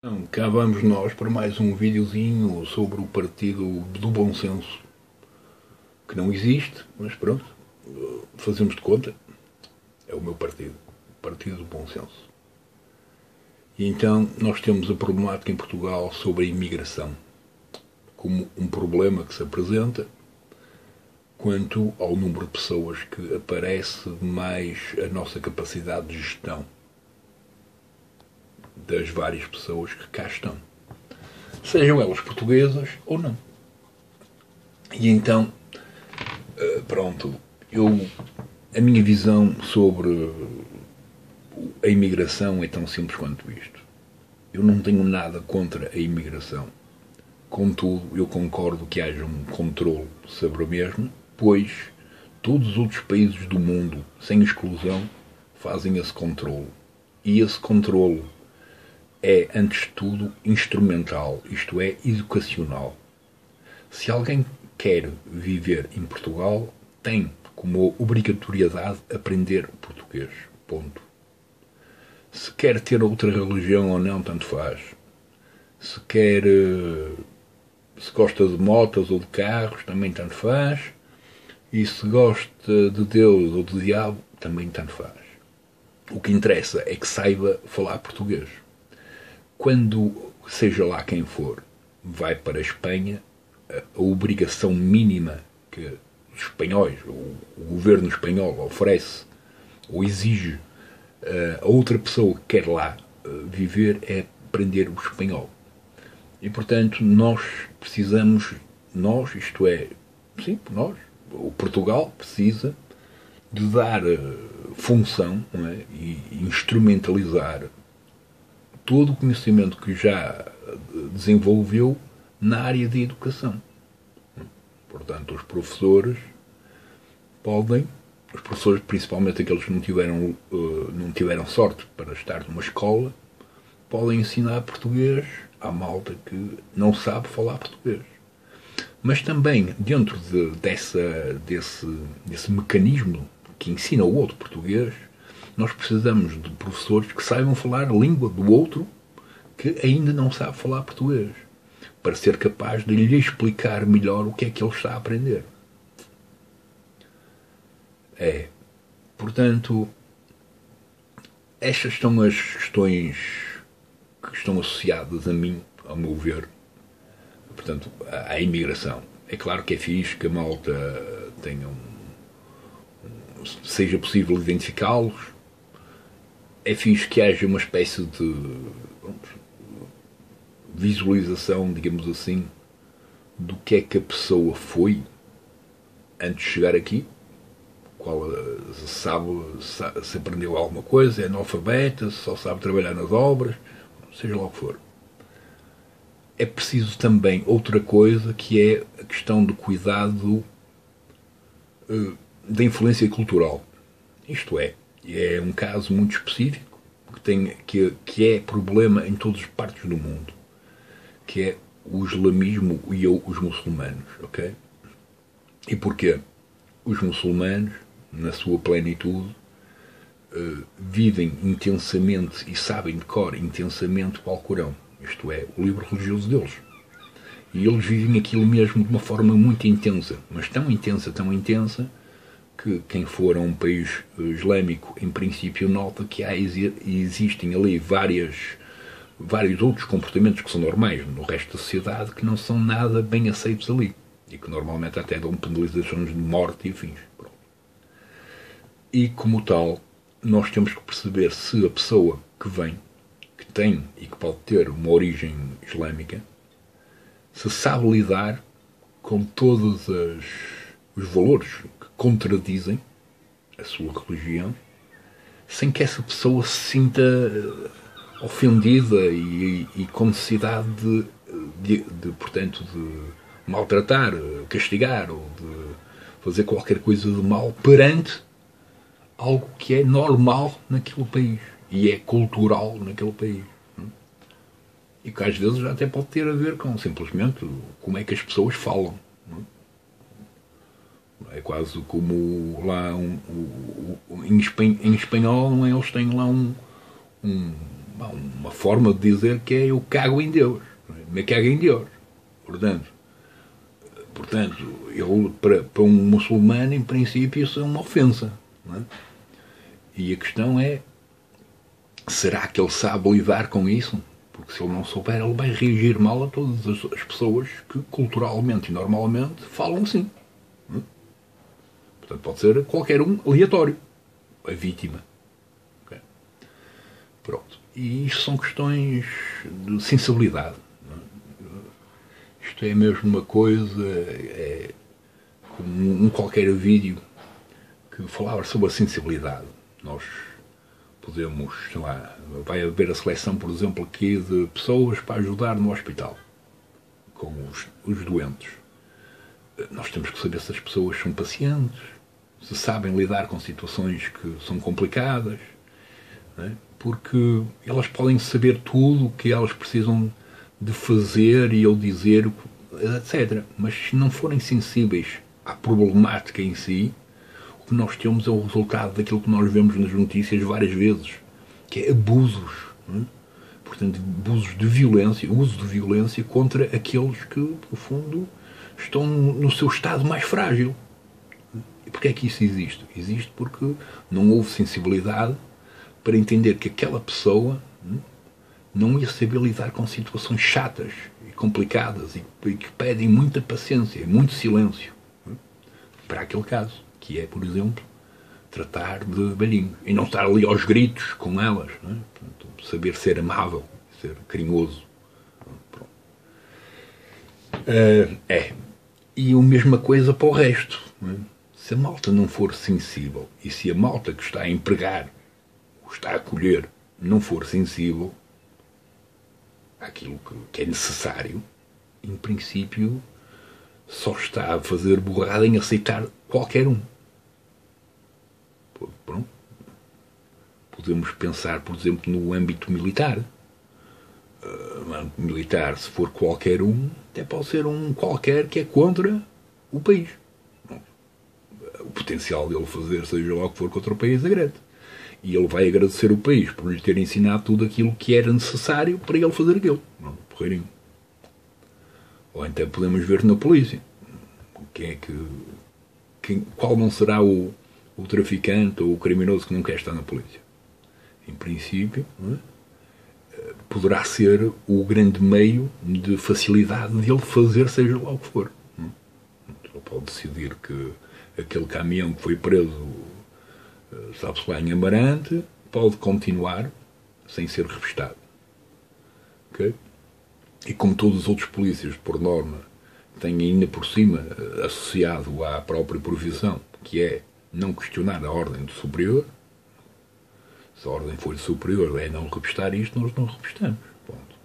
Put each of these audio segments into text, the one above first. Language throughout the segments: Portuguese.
Então, cá vamos nós para mais um videozinho sobre o Partido do Bom Senso, que não existe, mas pronto, fazemos de conta, é o meu partido, o Partido do Bom Senso. E então nós temos a problemática em Portugal sobre a imigração, como um problema que se apresenta quanto ao número de pessoas que aparece, mais a nossa capacidade de gestão das várias pessoas que cá estão, sejam elas portuguesas ou não. E então, pronto, a minha visão sobre a imigração é tão simples quanto isto. Eu não tenho nada contra a imigração. Contudo, eu concordo que haja um controle sobre a mesma, pois todos os outros países do mundo, sem exclusão, fazem esse controle. E esse controle é, antes de tudo, instrumental, isto é, educacional. Se alguém quer viver em Portugal, tem como obrigatoriedade aprender português. Ponto. Se quer ter outra religião ou não, tanto faz. Se gosta de motas ou de carros, também tanto faz. E se gosta de Deus ou do diabo, também tanto faz. O que interessa é que saiba falar português. Quando, seja lá quem for, vai para a Espanha, a obrigação mínima que os espanhóis, o governo espanhol oferece ou exige a outra pessoa que quer lá viver é aprender o espanhol. E, portanto, nós precisamos, isto é, sim, nós, o Portugal precisa de dar função, não é, e instrumentalizar todo o conhecimento que já desenvolveu na área de educação. Portanto, os professores, principalmente aqueles que não tiveram sorte para estar numa escola, podem ensinar português à malta que não sabe falar português. Mas também, dentro desse mecanismo que ensina o outro português, nós precisamos de professores que saibam falar a língua do outro que ainda não sabe falar português, para ser capaz de lhe explicar melhor o que é que ele está a aprender. Portanto, estas são as questões que estão associadas a mim, ao meu ver, portanto, à imigração. É claro que é fixe que a malta tenha seja possível identificá-los, é fixe que haja uma espécie de visualização, digamos assim, do que é que a pessoa foi antes de chegar aqui, se aprendeu alguma coisa, é analfabeta, se só sabe trabalhar nas obras, seja lá o que for. É preciso também outra coisa, que é a questão do cuidado da influência cultural. Isto é um caso muito específico que é problema em todas as partes do mundo, que é o islamismo e os muçulmanos, ok? E porquê? Os muçulmanos, na sua plenitude, vivem intensamente e sabem de cor intensamente o Alcorão, isto é, o livro religioso deles. E eles vivem aquilo mesmo de uma forma muito intensa, mas tão intensa, que quem for a um país islâmico, em princípio, nota que existem ali vários outros comportamentos que são normais no resto da sociedade, que não são nada bem aceitos ali, e que normalmente até dão penalizações de morte e afins. E, como tal, nós temos que perceber se a pessoa que vem, que tem e que pode ter uma origem islâmica, se sabe lidar com todos os valores que contradizem a sua religião, sem que essa pessoa se sinta ofendida e com necessidade portanto, de maltratar, castigar ou de fazer qualquer coisa de mal perante algo que é normal naquele país e é cultural naquele país. E que às vezes até pode ter a ver com simplesmente como é que as pessoas falam. É quase como lá em espanhol, não é? Eles têm lá uma forma de dizer que é eu cago em Deus. Me cago em Deus. Portanto, ele, para um muçulmano, em princípio, isso é uma ofensa. Não é? E a questão é, será que ele sabe lidar com isso? Porque se ele não souber, ele vai reagir mal a todas as pessoas que culturalmente e normalmente falam assim. Não é? Portanto, pode ser qualquer um aleatório. A vítima. Okay? Pronto. E isto são questões de sensibilidade. Isto é mesmo uma coisa, como qualquer vídeo que falava sobre a sensibilidade. Nós podemos, sei lá, vai haver a seleção, por exemplo, aqui de pessoas para ajudar no hospital, com os doentes. Nós temos que saber se as pessoas são pacientes, se sabem lidar com situações que são complicadas, não é? Porque elas podem saber tudo o que elas precisam de fazer e ou dizer, etc. Mas se não forem sensíveis à problemática em si, o que nós temos é o resultado daquilo que nós vemos nas notícias várias vezes, que é abusos. Não é? Portanto, abusos de violência, uso de violência contra aqueles que, no fundo, estão no seu estado mais frágil. E porquê é que isso existe? Existe porque não houve sensibilidade para entender que aquela pessoa não ia saber lidar com situações chatas e complicadas e que pedem muita paciência e muito silêncio para aquele caso, que é, por exemplo, tratar de velhinhos e não estar ali aos gritos com elas, não é? Portanto, saber ser amável, ser carinhoso. Pronto. E a mesma coisa para o resto. Não é? Se a malta não for sensível e se a malta que está a empregar ou está a acolher não for sensível àquilo que é necessário, em princípio só está a fazer borrada em aceitar qualquer um. Pronto. Podemos pensar, por exemplo, no âmbito militar. No âmbito militar, se for qualquer um, até pode ser um qualquer que é contra o país. O potencial dele fazer, seja lá o que for, contra o país é grande. E ele vai agradecer o país por lhe ter ensinado tudo aquilo que era necessário para ele fazer aquilo. Não, porreirinho. Ou então podemos ver na polícia. Qual não será o traficante ou o criminoso que não quer estar na polícia? Em princípio, não é? Poderá ser o grande meio de facilidade de ele fazer seja lá o que for. Não é? Ele pode decidir que aquele caminhão que foi preso, sabe-se lá, em Amarante, pode continuar sem ser revistado. Okay? E como todos os outros polícias, por norma, têm ainda por cima, associado à própria profissão, que é não questionar a ordem do superior, se a ordem for superior é não revistar isto, nós não revistamos. Ponto.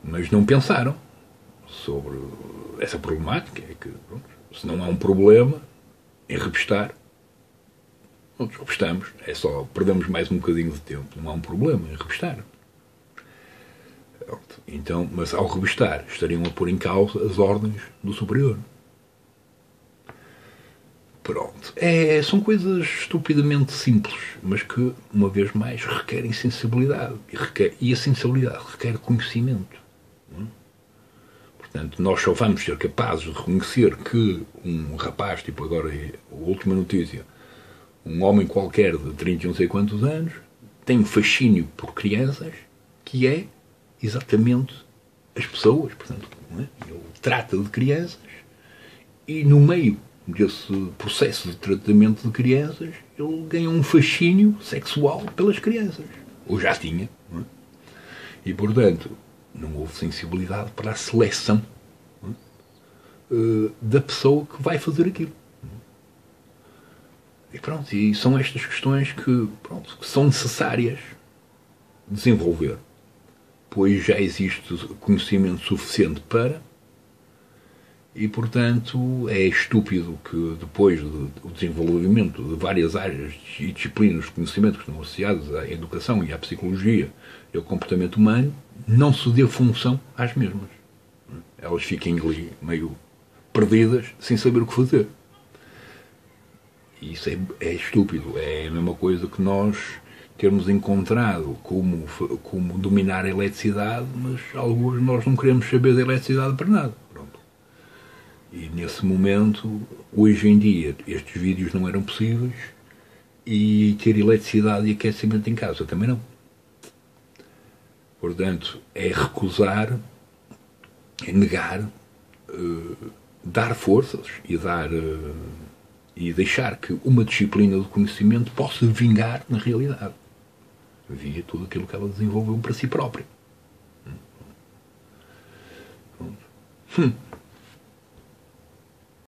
Mas não pensaram sobre essa problemática, é que, pronto, se não há um problema em revistar, nós revistamos. É só perdemos mais um bocadinho de tempo. Não há um problema em revistar. Então, mas ao revistar, estariam a pôr em causa as ordens do superior. Pronto. São coisas estupidamente simples, mas que, uma vez mais, requerem sensibilidade. E a sensibilidade requer conhecimento. Não é? Portanto, nós só vamos ser capazes de reconhecer que um rapaz, tipo agora a última notícia, um homem qualquer de 30 e não sei quantos anos, tem um fascínio por crianças que é exatamente as pessoas. Portanto, não é? Ele trata de crianças e no meio desse processo de tratamento de crianças ele ganha um fascínio sexual pelas crianças. Ou já tinha. Não é? E, portanto, não houve sensibilidade para a seleção da pessoa que vai fazer aquilo. E pronto, e são estas questões que são necessárias desenvolver, pois já existe conhecimento suficiente para, e portanto é estúpido que depois do desenvolvimento de várias áreas e disciplinas de conhecimento que estão associadas à educação e à psicologia e ao comportamento humano, não se dê função às mesmas. Elas fiquem ali meio perdidas, sem saber o que fazer. E isso é estúpido. É a mesma coisa que nós termos encontrado como dominar a eletricidade, mas alguns nós não queremos saber da eletricidade para nada. Pronto. E nesse momento, hoje em dia, estes vídeos não eram possíveis e ter eletricidade e aquecimento em casa também não. Portanto, é recusar, é negar, dar forças e deixar que uma disciplina do conhecimento possa vingar na realidade, via tudo aquilo que ela desenvolveu para si própria.